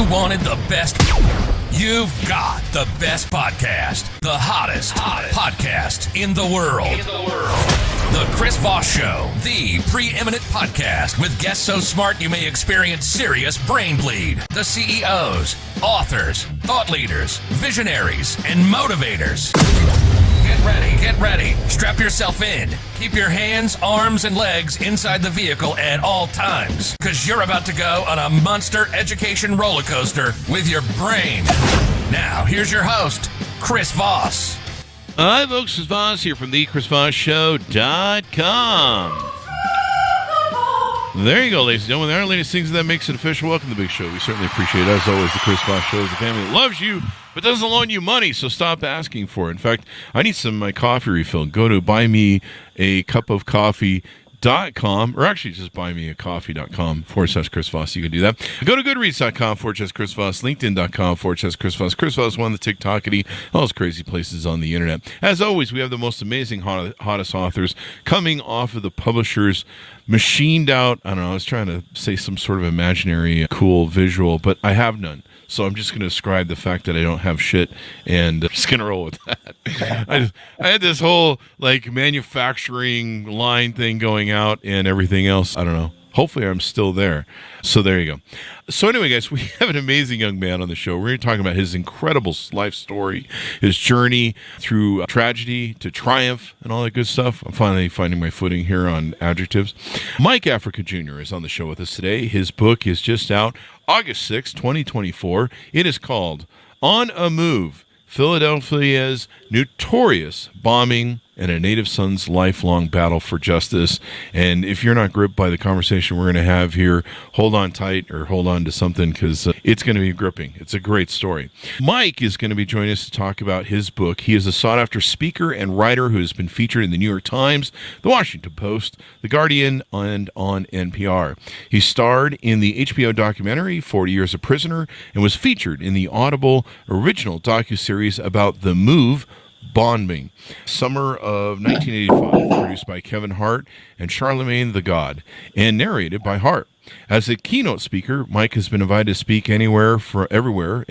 You wanted the best. You've got the best podcast. The hottest podcast in the world. The Chris Voss Show, the preeminent podcast with guests so smart you may experience serious brain bleed. The CEOs, authors, thought leaders, visionaries, and motivators. Get ready. Strap yourself in. Keep your hands, arms, and legs inside the vehicle at all times, because you're about to go on a monster education roller coaster with your brain. Now, here's your host, Chris Voss. Hi, folks. Chris Voss here from the ChrisVossShow.com. There you go, ladies and gentlemen. There are latest things that makes it official. Welcome to the big show. We certainly appreciate it. As always, the Chris Voss Show is a family that loves you, but doesn't loan you money, so stop asking for it. In fact, I need some of my coffee refill. Go to buymeacupofcoffee.com, or actually just buymeacoffee.com/Chris Voss. You can do that. Go to goodreads.com/Chris Voss, linkedin.com/Chris Voss. Chris Voss, one of the TikTokity, all those crazy places on the internet. As always, we have the most amazing, hottest authors coming off of the publisher's machined out, I don't know, I was trying to say some sort of imaginary cool visual, but I have none. So I'm just going to describe the fact that I don't have shit, and I'm just going to roll with that. I had this whole like manufacturing line thing going out and everything else. I don't know. Hopefully I'm still there. So there you go. So anyway, guys, we have an amazing young man on the show. We're going to talk about his incredible life story, his journey through tragedy to triumph and all that good stuff. I'm finally finding my footing here on adjectives. Mike Africa Jr. is on the show with us today. His book is just out August 6, 2024. It is called On a Move, Philadelphia's Notorious Bombing and a Native Son's Lifelong Battle for Justice. And if you're not gripped by the conversation we're going to have here, hold on tight or hold on to something, because it's going to be gripping. It's a great story. Mike is going to be joining us to talk about his book. He is a sought-after speaker and writer who has been featured in the New York Times, the Washington Post, The Guardian, and on NPR. He starred in the HBO documentary 40 Years a Prisoner and was featured in the Audible original docuseries about the Move bombing, summer of 1985, produced by Kevin Hart and Charlemagne the God, and narrated by Hart. As a keynote speaker, Mike has been invited to speak any and everywhere,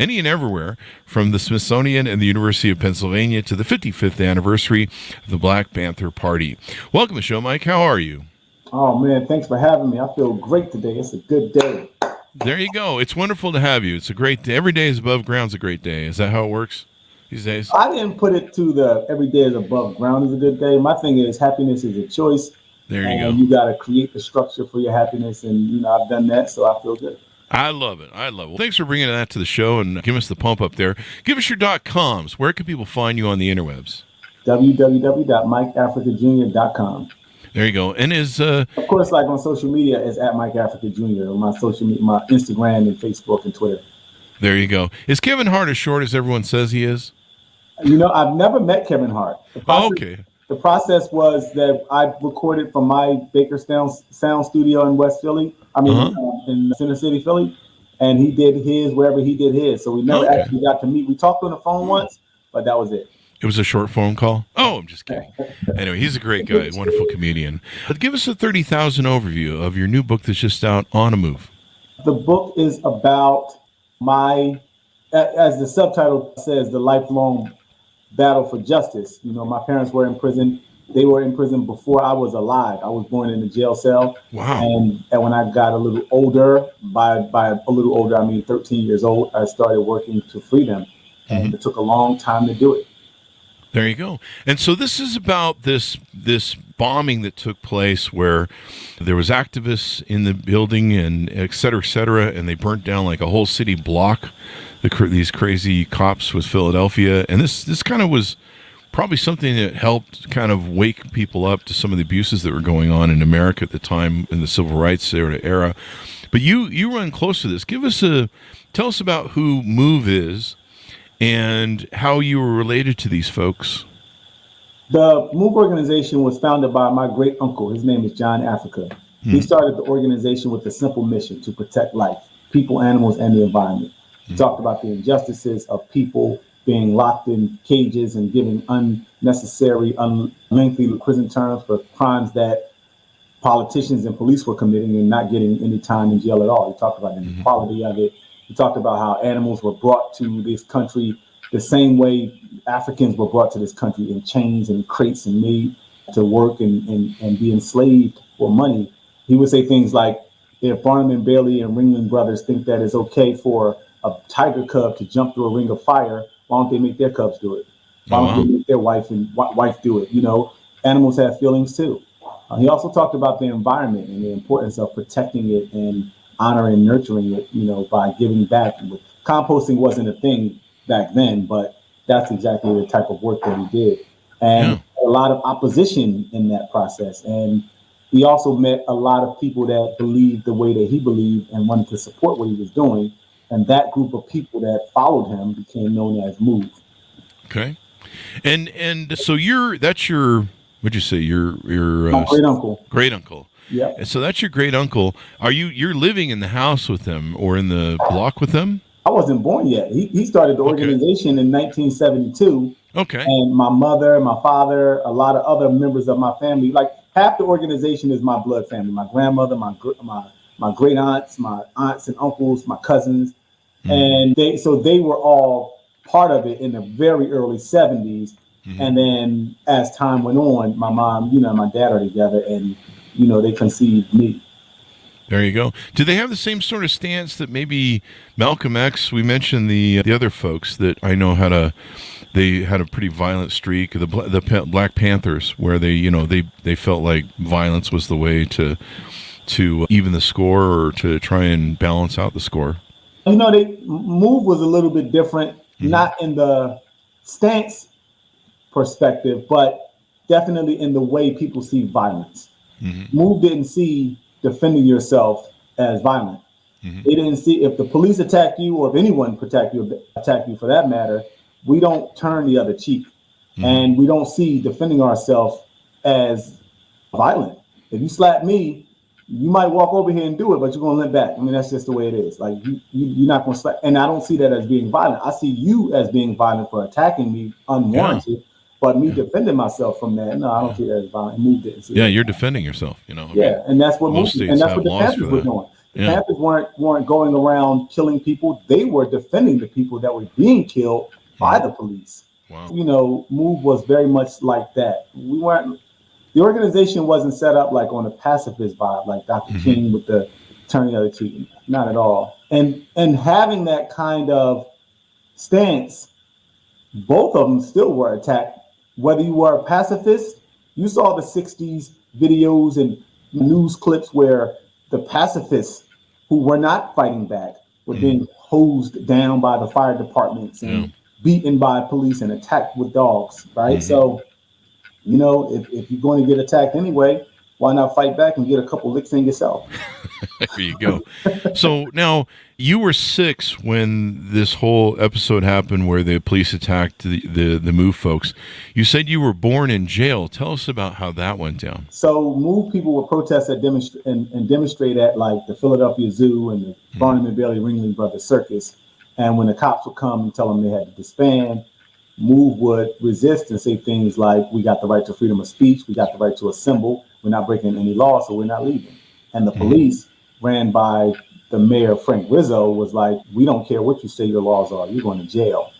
from the Smithsonian and the University of Pennsylvania to the 55th anniversary of the Black Panther Party. Welcome to the show, Mike. How are you? Oh, man, thanks for having me. I feel great today. It's a good day. There you go. It's wonderful to have you. It's a great day. Every day is above ground's a great day. Is that how it works these days? I didn't put it to the every day is above ground is a good day. My thing is happiness is a choice. There you go. You got to create the structure for your happiness. And, I've done that, so I feel good. I love it. Well, thanks for bringing that to the show and give us the pump up there. Give us your .coms. Where can people find you on the interwebs? www.mikeafricajr.com. There you go. And of course, like on social media, is at Mike Africa Jr. on my social media, my Instagram and Facebook and Twitter. There you go. Is Kevin Hart as short as everyone says he is? I've never met Kevin Hart. Okay. The process was that I recorded from my Bakerstown sound studio in West Philly. In Center City, Philly. And he did his wherever he did his. So we never actually got to meet. We talked on the phone once, but that was it. It was a short phone call? Oh, I'm just kidding. Anyway, he's a great guy, wonderful comedian. But give us a 30,000 overview of your new book that's just out, On a Move. The book is about my, as the subtitle says, the lifelong battle for justice. My parents were in prison. They were in prison before I was alive. I was born in a jail cell. Wow. And when I got a little older, by a little older, I mean 13 years old, I started working to free them. And it took a long time to do it. There you go. And so this is about this bombing that took place where there was activists in the building and et cetera, and they burnt down like a whole city block, these crazy cops with Philadelphia. And this kind of was probably something that helped kind of wake people up to some of the abuses that were going on in America at the time in the civil rights era. But you run close to this. Tell us about who Move is and how you were related to these folks. The Move organization was founded by my great uncle. His name is John Africa. He started the organization with a simple mission to protect life, people, animals, and the environment. He talked about the injustices of people being locked in cages and given unnecessary, lengthy prison terms for crimes that politicians and police were committing and not getting any time in jail at all. He talked about the inequality of it He talked about how animals were brought to this country the same way Africans were brought to this country in chains and crates and made to work and be enslaved for money. He would say things like, if Barnum and Bailey and Ringling Brothers think that it's okay for a tiger cub to jump through a ring of fire, why don't they make their cubs do it? Why don't they make their wife do it? You know, animals have feelings too. He also talked about the environment and the importance of protecting it and honoring and nurturing it, you know, by giving back. Composting wasn't a thing back then, but that's exactly the type of work that he did. And a lot of opposition in that process. And he also met a lot of people that believed the way that he believed and wanted to support what he was doing. And that group of people that followed him became known as MOVE. Okay. And so that's your what'd you say? Your great uncle. Great uncle. Yeah. So that's your great uncle. You're living in the house with them or in the block with them? I wasn't born yet. He started the organization in 1972. Okay. And my mother, my father, a lot of other members of my family, like half the organization is my blood family. My grandmother, my great aunts, my aunts and uncles, my cousins. And they were all part of it in the very early 70s. And then as time went on, my mom, you know, my dad are together and, you know, they conceived me. There you go. Do they have the same sort of stance that maybe Malcolm X, we mentioned the other folks that I know they had a pretty violent streak, the Black Panthers, where they felt like violence was the way to even the score or to try and balance out the score? You know, MOVE was a little bit different, not in the stance perspective, but definitely in the way people see violence. MOVE didn't see defending yourself as violent. They didn't see if the police attack you or if anyone attack you for that matter, we don't turn the other cheek. And we don't see defending ourselves as violent. If you slap me, you might walk over here and do it, but you're going to limp back. I mean, that's just the way it is. Like you're not going to slap. And I don't see that as being violent. I see you as being violent for attacking me unwarranted. But me defending myself from that, no, I don't see that as violent. MOVE didn't see that. You're defending yourself, you know. Yeah, and that's what most states have the laws Panthers for were that. doing. The Panthers weren't going around killing people. They were defending the people that were being killed by the police. Wow. You know, MOVE was very much like that. The organization wasn't set up like on a pacifist vibe, like Dr. King with the turn the other cheek. Not at all. And having that kind of stance, both of them still were attacked. Whether you were a pacifist, you saw the 60s videos and news clips where the pacifists who were not fighting back were being hosed down by the fire departments and beaten by police and attacked with dogs, right? So, you know, if you're going to get attacked anyway, why not fight back and get a couple licks in yourself? There you go. So now you were 6 when this whole episode happened where the police attacked the MOVE folks. You said you were born in jail. Tell us about how that went down. So MOVE people would protest and demonstrate at like the Philadelphia Zoo and the Barnum and Bailey Ringling Brothers Circus. And when the cops would come and tell them they had to disband, MOVE would resist and say things like, we got the right to freedom of speech. We got the right to assemble. We're not breaking any law, so we're not leaving. And the police, ran by the mayor, Frank Rizzo, was like, we don't care what you say your laws are. You're going to jail.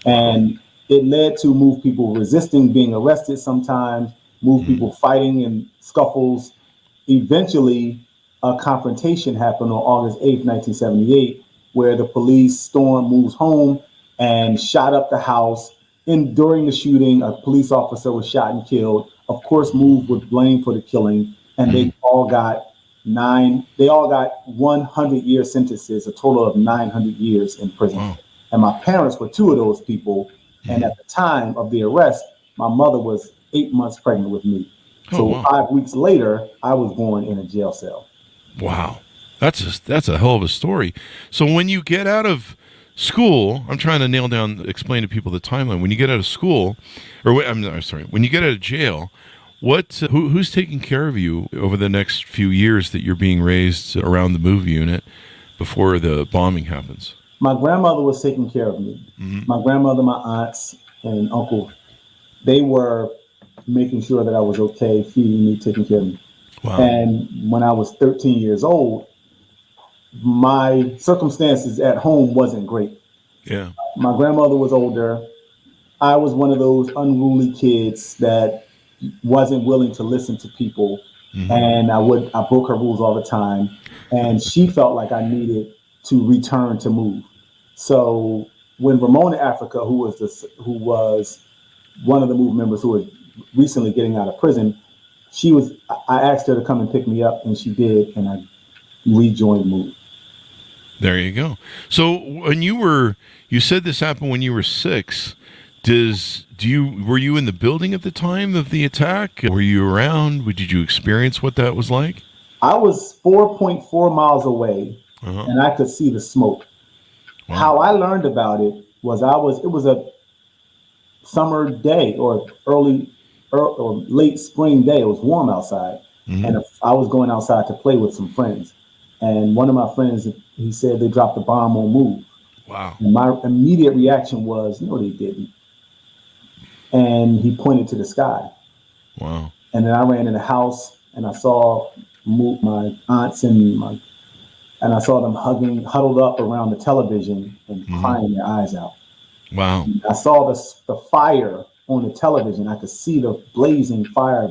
And it led to MOVE people resisting being arrested sometimes, MOVE people fighting in scuffles. Eventually, a confrontation happened on August 8th, 1978, where the police stormed MOVE's home and shot up the house. During the shooting, a police officer was shot and killed. Of course, MOVE was blamed for the killing, and they all got 100-year sentences, a total of 900 years in prison. Wow. And my parents were 2 of those people. And at the time of the arrest, my mother was 8 months pregnant with me. So 5 weeks later, I was born in a jail cell. Wow. That's a hell of a story. So when you get out of school, I'm trying to explain to people the timeline. When you get out of school, when you get out of jail, who's taking care of you over the next few years that you're being raised around the MOVE unit before the bombing happens? My grandmother was taking care of me. My grandmother, my aunts, and uncle, they were making sure that I was okay, feeding me, taking care of me. Wow. And when I was 13 years old, my circumstances at home wasn't great. Yeah. My grandmother was older. I was one of those unruly kids that wasn't willing to listen to people, and I broke her rules all the time. And she felt like I needed to return to move. So when Ramona Africa, who was one of the Move members who was recently getting out of prison, I asked her to come and pick me up, and she did, and I rejoined Move. There you go. So when you said this happened when you were 6. Were you in the building at the time of the attack? Were you around? Did you experience what that was like? I was 4.4 miles away, and I could see the smoke. Wow. How I learned about it was it was a summer day or late spring day. It was warm outside, and I was going outside to play with some friends. And one of my friends, he said they dropped a bomb on Move. Wow. And my immediate reaction was, no, they didn't. And he pointed to the sky. Wow. And then I ran in the house and I saw my aunts and I saw them huddled up around the television and crying their eyes out. Wow. And I saw the fire on the television. I could see the blazing fire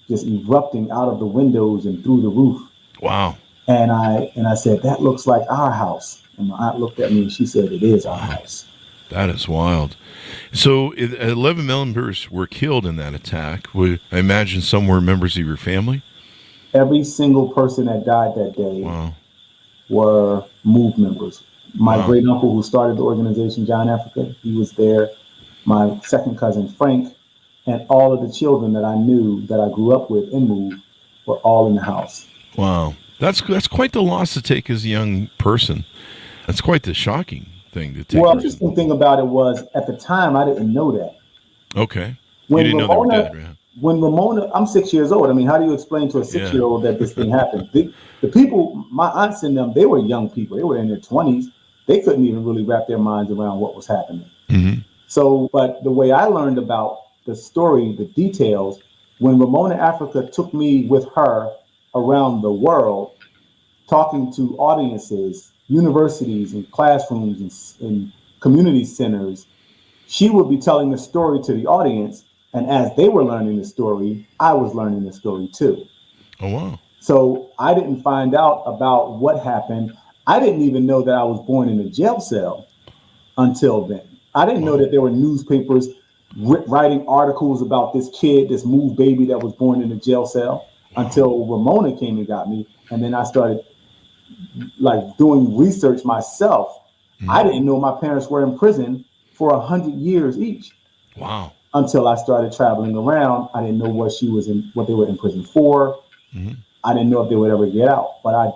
just erupting out of the windows and through the roof. Wow. And I said, that looks like our house. And my aunt looked at me and she said, it is our house. That is wild. So 11 members were killed in that attack. I imagine some were members of your family? Every single person that died that day were Move members. My great uncle who started the organization, John Africa, he was there. My second cousin, Frank, and all of the children that I knew that I grew up with in Move were all in the house. Wow. That's quite the loss to take as a young person. That's quite the shocking thing to take. Well, the interesting thing about it was at the time I didn't know that. Okay. When you didn't know they were dead, right? When Ramona, I'm 6 years old. I mean, how do you explain to a 6-year-old that this thing happened? The people, my aunts and them, they were young people. They were in their 20s. They couldn't even really wrap their minds around what was happening. So, but the way I learned about the story, the details, when Ramona Africa took me with her around the world, talking to audiences, universities and classrooms and community centers, she would be telling the story to the audience. And as they were learning the story, I was learning the story too. Oh, wow. So I didn't find out about what happened. I didn't even know that I was born in a jail cell until then. I didn't know that there were newspapers writing articles about this kid, this Move baby that was born in a jail cell until Ramona came and got me. And then I started doing research myself. I didn't know my parents were in prison for 100 years each. Wow. Until I started traveling around. I didn't know what they were in prison for. I didn't know if they would ever get out. But I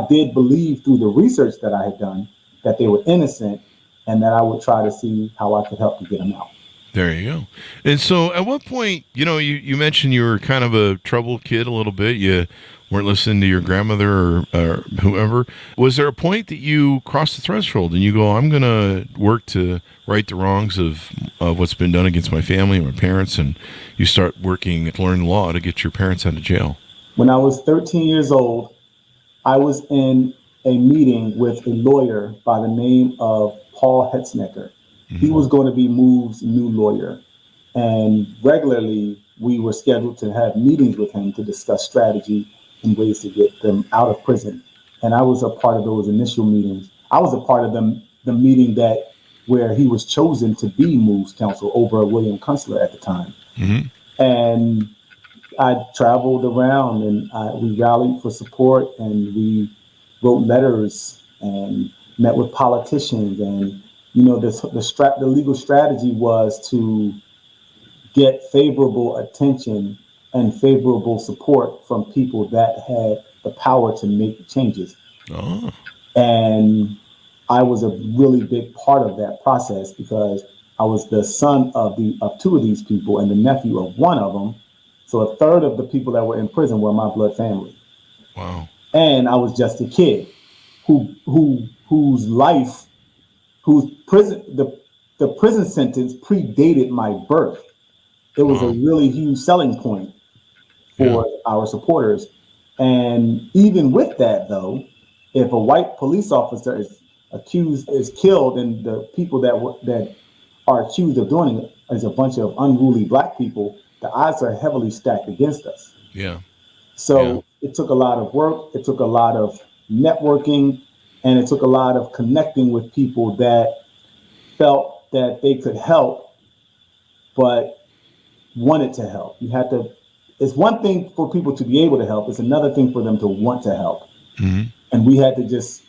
did believe through the research that I had done that they were innocent and that I would try to see how I could help to get them out. There you go. And so at what point, you mentioned you were kind of a troubled kid a little bit. You weren't listening to your grandmother or whoever. Was there a point that you crossed the threshold and you go, I'm going to work to right the wrongs of what's been done against my family and my parents, and you start working to learn law to get your parents out of jail? When I was 13 years old, I was in a meeting with a lawyer by the name of Paul Hetznecker. He was going to be Move's new lawyer. And regularly, we were scheduled to have meetings with him to discuss strategy and ways to get them out of prison. And I was a part of those initial meetings. I was a part of the meeting where he was chosen to be Move's counsel over William Kunstler at the time. And I traveled around and we rallied for support and we wrote letters and met with politicians. And the legal strategy was to get favorable attention and favorable support from people that had the power to make changes. And I was a really big part of that process because I was the son of two of these people and the nephew of one of them. So a third of the people that were in prison were my blood family. Wow. And I was just a kid whose prison sentence predated my birth. It was a really huge selling point for our supporters. And even with that, though, if a white police officer is killed, and the people that are accused of doing it is a bunch of unruly black people, the odds are heavily stacked against us. Yeah. So it took a lot of work. It took a lot of networking, and it took a lot of connecting with people that felt that they could help, but wanted to help. It's one thing for people to be able to help. It's another thing for them to want to help. Mm-hmm. And we had to just,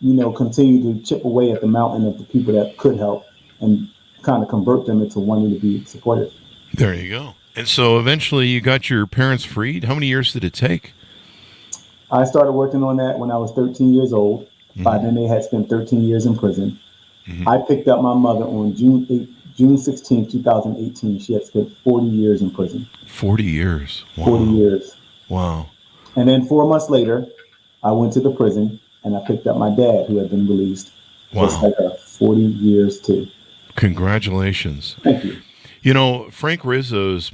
continue to chip away at the mountain of the people that could help and kind of convert them into wanting to be supportive. There you go. And so eventually you got your parents freed. How many years did it take? I started working on that when I was 13 years old. Mm-hmm. By then they had spent 13 years in prison. Mm-hmm. I picked up my mother on June 16, 2018. She had spent 40 years in prison. 40 years. Wow. 40 years. Wow. And then 4 months later, I went to the prison and I picked up my dad, who had been released. Wow. Just like 40 years too. Congratulations. Thank you. Mayor Frank Rizzo's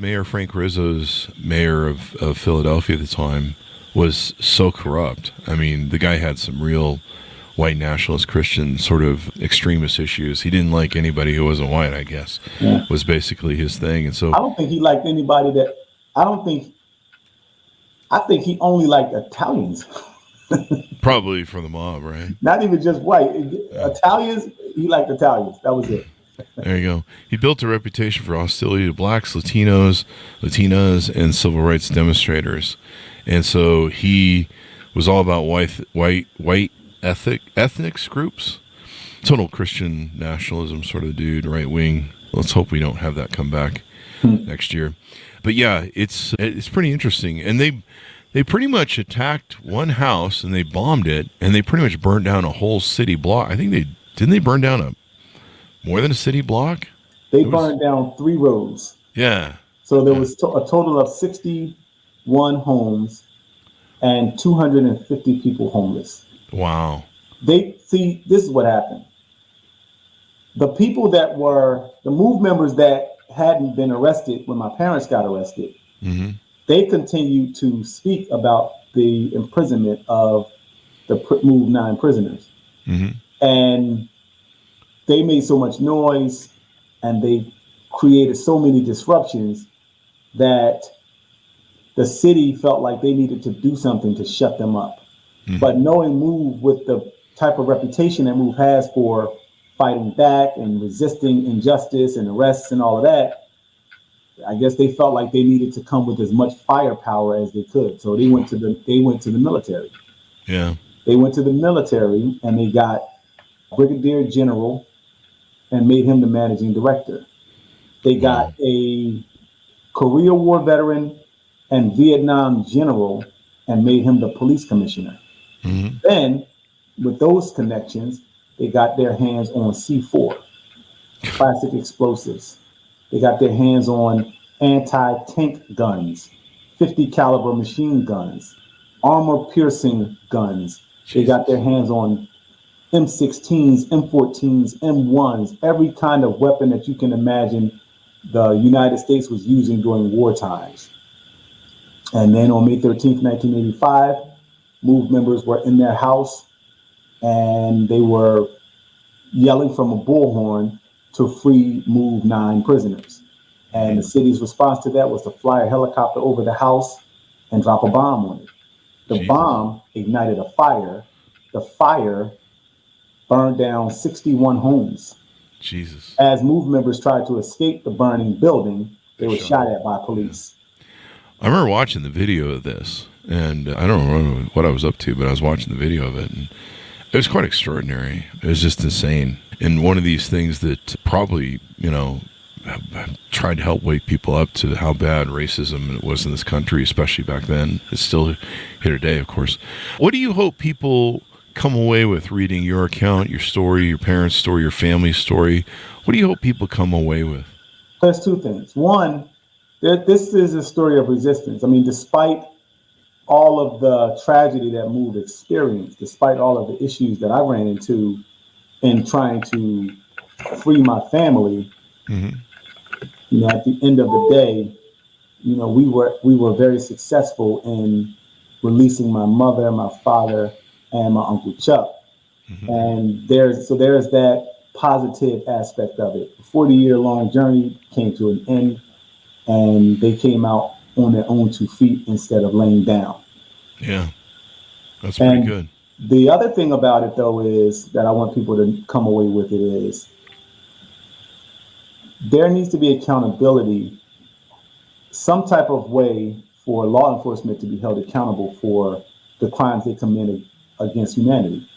mayor of Philadelphia at the time was so corrupt. I mean, the guy had some real white nationalist Christian sort of extremist issues. He didn't like anybody who wasn't white, I guess, was basically his thing. And so I don't think he liked anybody I think he only liked Italians. probably from the mob, right? Not even just white. Italians, he liked Italians. That was it. There you go. He built a reputation for hostility to blacks, Latinas, and civil rights demonstrators. And so he was all about white ethnic groups. Total Christian nationalism sort of dude, right wing. Let's hope we don't have that come back next year. But yeah, it's pretty interesting. And they pretty much attacked one house and they bombed it, and they pretty much burned down a whole city block. I think they burn down more than a city block? They burned down 3 roads. Yeah. So there was a total of 61 homes and 250 people homeless. Wow. This is what happened. The people that were the MOVE members that hadn't been arrested when my parents got arrested, mm-hmm. they continued to speak about the imprisonment of the MOVE 9 prisoners. Mm-hmm. And they made so much noise and they created so many disruptions that the city felt like they needed to do something to shut them up. Mm-hmm. But knowing MOVE with the type of reputation that MOVE has for fighting back and resisting injustice and arrests and all of that, I guess they felt like they needed to come with as much firepower as they could. So they went to the military. Yeah. They went to the military and they got Brigadier General and made him the managing director. They got a Korea War veteran and Vietnam general and made him the police commissioner. Mm-hmm. Then, with those connections, they got their hands on C4, classic explosives. They got their hands on anti-tank guns, 50 caliber machine guns, armor-piercing guns. They got their hands on M16s, M14s, M1s, every kind of weapon that you can imagine the United States was using during war times. And then on May 13th, 1985, MOVE members were in their house and they were yelling from a bullhorn to free MOVE 9 prisoners. And the city's response to that was to fly a helicopter over the house and drop a bomb on it. The bomb ignited a fire. The fire burned down 61 homes. Jesus. As MOVE members tried to escape the burning building, they were shot at by police. I remember watching the video of this, and I don't remember what I was up to, but I was watching the video of it, and it was quite extraordinary. It was just insane. And one of these things that probably, tried to help wake people up to how bad racism was in this country, especially back then. It's still here today, of course. What do you hope people come away with reading your account, your story, your parents' story, your family's story? What do you hope people come away with? There's 2 things. One, this is a story of resistance. I mean, despite all of the tragedy that MOVE experienced, despite all of the issues that I ran into in trying to free my family, mm-hmm. At the end of the day, we were very successful in releasing my mother, my father, and my Uncle Chuck. And there's that positive aspect of it. A 40-year-long journey came to an end, and they came out on their own 2 feet instead of laying down. Yeah, that's pretty good. The other thing about it, though, is that I want people to come away with it is there needs to be accountability, some type of way for law enforcement to be held accountable for the crimes they committed against humanity.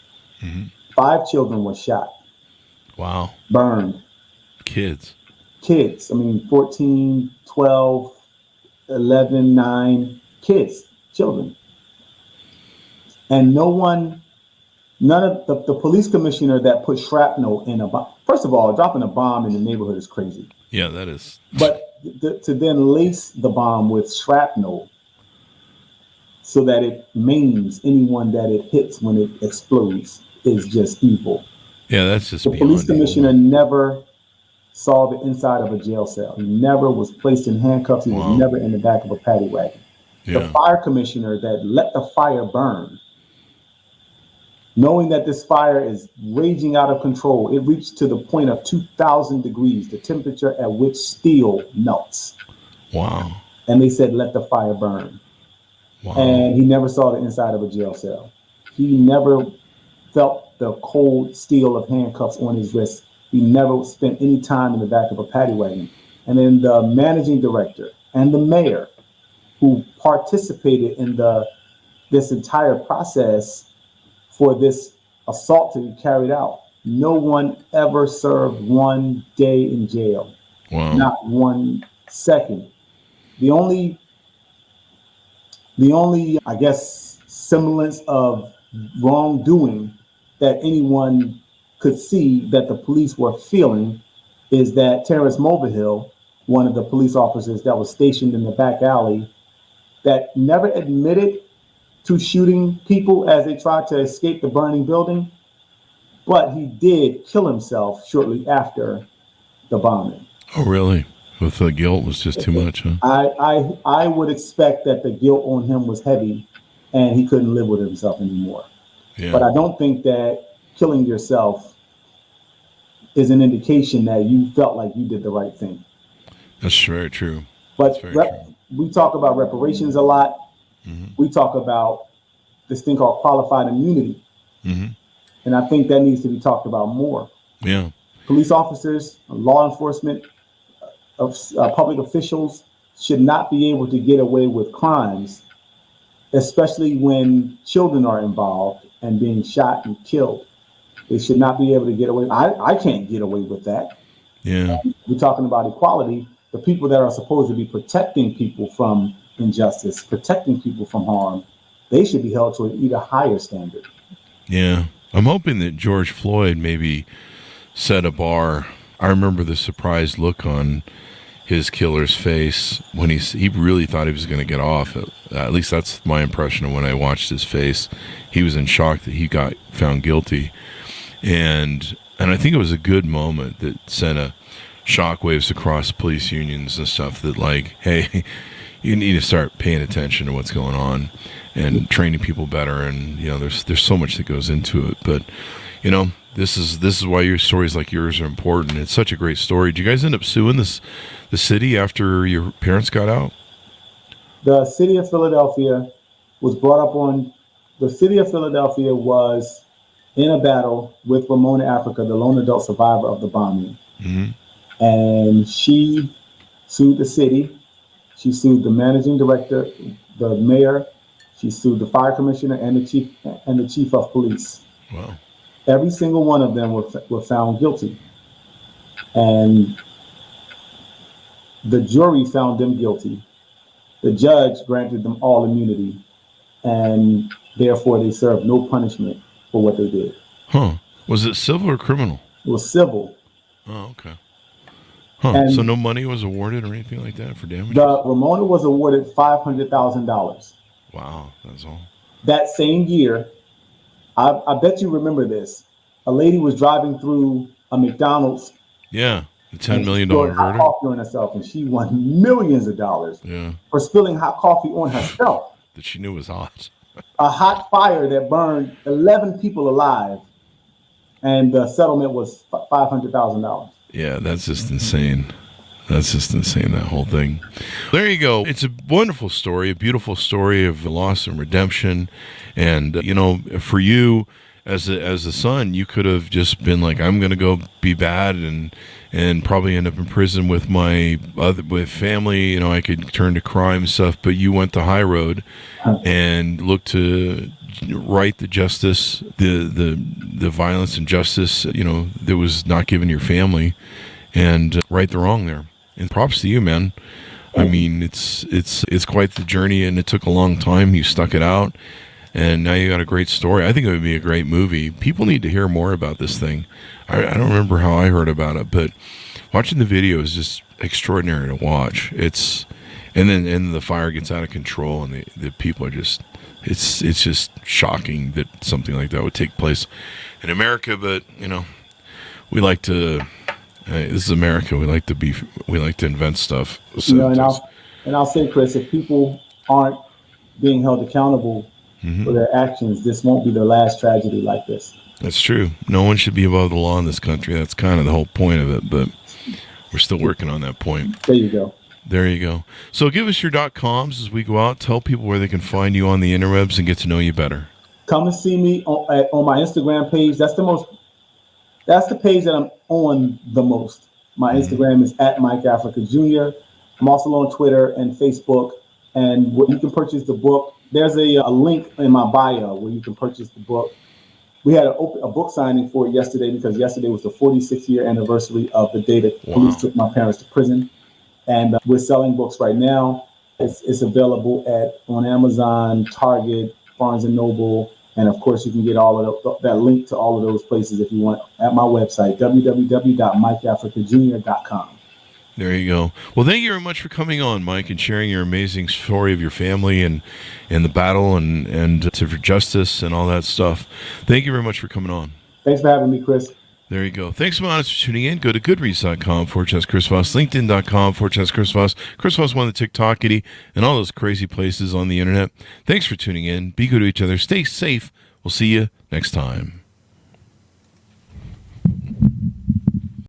5 children were shot. Wow. Burned. Kids. I mean, 14, 12, 11, 9 kids, children. And none of the police commissioner that put shrapnel in a bomb. First of all, dropping a bomb in the neighborhood is crazy. Yeah, that is. But to then lace the bomb with shrapnel so that it maims anyone that it hits when it explodes is just evil. Yeah, that's just the police commissioner never saw the inside of a jail cell. He never was placed in handcuffs. He was never in the back of a paddy wagon. Yeah. The fire commissioner that let the fire burn, knowing that this fire is raging out of control, it reached to the point of 2,000 degrees, the temperature at which steel melts. Wow. And they said, let the fire burn. Wow. And he never saw the inside of a jail cell. He never felt the cold steel of handcuffs on his wrist. He never spent any time in the back of a paddy wagon. And then the managing director and the mayor who participated in this entire process for this assault to be carried out, no one ever served 1 day in jail. Wow. Not 1 second. The only, I guess, semblance of wrongdoing that anyone could see that the police were feeling is that Terrence Mulvihill, one of the police officers that was stationed in the back alley, that never admitted to shooting people as they tried to escape the burning building, but he did kill himself shortly after the bombing. Oh, really? With the guilt was just too much, huh? I would expect that the guilt on him was heavy and he couldn't live with himself anymore. Yeah. But I don't think that killing yourself is an indication that you felt like you did the right thing. That's very true. But we talk about reparations a lot. We talk about this thing called qualified immunity. And I think that needs to be talked about more. Yeah. Police officers, law enforcement, public officials should not be able to get away with crimes, especially when children are involved and being shot and killed. They should not be able to get away. I can't get away with that. Yeah. We're talking about equality. The people that are supposed to be protecting people from injustice, protecting people from harm, they should be held to an even higher standard. Yeah. I'm hoping that George Floyd maybe set a bar. I remember the surprised look on his killer's face when he really thought he was going to get off. At least that's my impression of when I watched his face. He was in shock that he got found guilty. And I think it was a good moment that sent a shockwaves across police unions and stuff that, like, hey, you need to start paying attention to what's going on and training people better. And, you know, there's so much that goes into it. But, you know, this is why your stories like yours are important. It's such a great story. Did you guys end up suing the city after your parents got out? The city of Philadelphia was brought up on. The city of Philadelphia was in a battle with Ramona Africa, the lone adult survivor of the bombing. And she sued the city. She sued the managing director, the mayor. She sued the fire commissioner and the chief of police. Wow. Every single one of them were found guilty. And the jury found them guilty. The judge granted them all immunity, and therefore they served no punishment for what they did. Huh. Was it civil or criminal? It was civil. Oh, okay. Huh. So no money was awarded or anything like that for damages? Ramona was awarded $500,000. Wow, that's all. That same year, I bet you remember this. A lady was driving through a McDonald's. Yeah, the $10 million verdict. Hot coffee on herself, and she won millions of dollars. Yeah. For spilling hot coffee on herself. That she knew was hot. a hot fire that burned 11 people alive, and the settlement was $500,000. Yeah, that's just insane. That's just insane, that whole thing. There you go. It's a wonderful story, a beautiful story of loss and redemption. And, for you as a son, you could have just been like, I'm going to go be bad and probably end up in prison with with family. I could turn to crime and stuff. But you went the high road and looked to right the justice, the violence and justice, that was not given your family, and right the wrong there. And props to you, man. I mean, it's quite the journey, and it took a long time. You stuck it out, and now you got a great story. I think it would be a great movie. People need to hear more about this thing. I don't remember how I heard about it, but watching the video is just extraordinary to watch. And then the fire gets out of control, and the people are just, it's just shocking that something like that would take place in America. But we like to. This is America. We like to invent stuff. So and I'll say, Chris, if people aren't being held accountable for their actions, this won't be their last tragedy like this. That's true. No one should be above the law in this country. That's kind of the whole point of it, but we're still working on that point. There you go. There you go. So give us your .coms as we go out. Tell people where they can find you on the interwebs and get to know you better. Come and see me on my Instagram page. That's the page that I'm on the most. My Instagram is @MikeAfrica Jr. I'm also on Twitter and Facebook. And you can purchase the book. There's a link in my bio where you can purchase the book. We had a book signing for it yesterday because yesterday was the 46th-year anniversary of the day that police took my parents to prison. And we're selling books right now. It's available on Amazon, Target, Barnes & Noble. And of course, you can get all of that link to all of those places if you want at my website, www.mikeafricajr.com. There you go. Well, thank you very much for coming on, Mike, and sharing your amazing story of your family and the battle and for justice and all that stuff. Thank you very much for coming on. Thanks for having me, Chris. There you go. Thanks so much for tuning in. Go to goodreads.com/Chris Voss, LinkedIn.com/Chris Voss, Chris Voss One, the TikTokity, and all those crazy places on the internet. Thanks for tuning in. Be good to each other. Stay safe. We'll see you next time.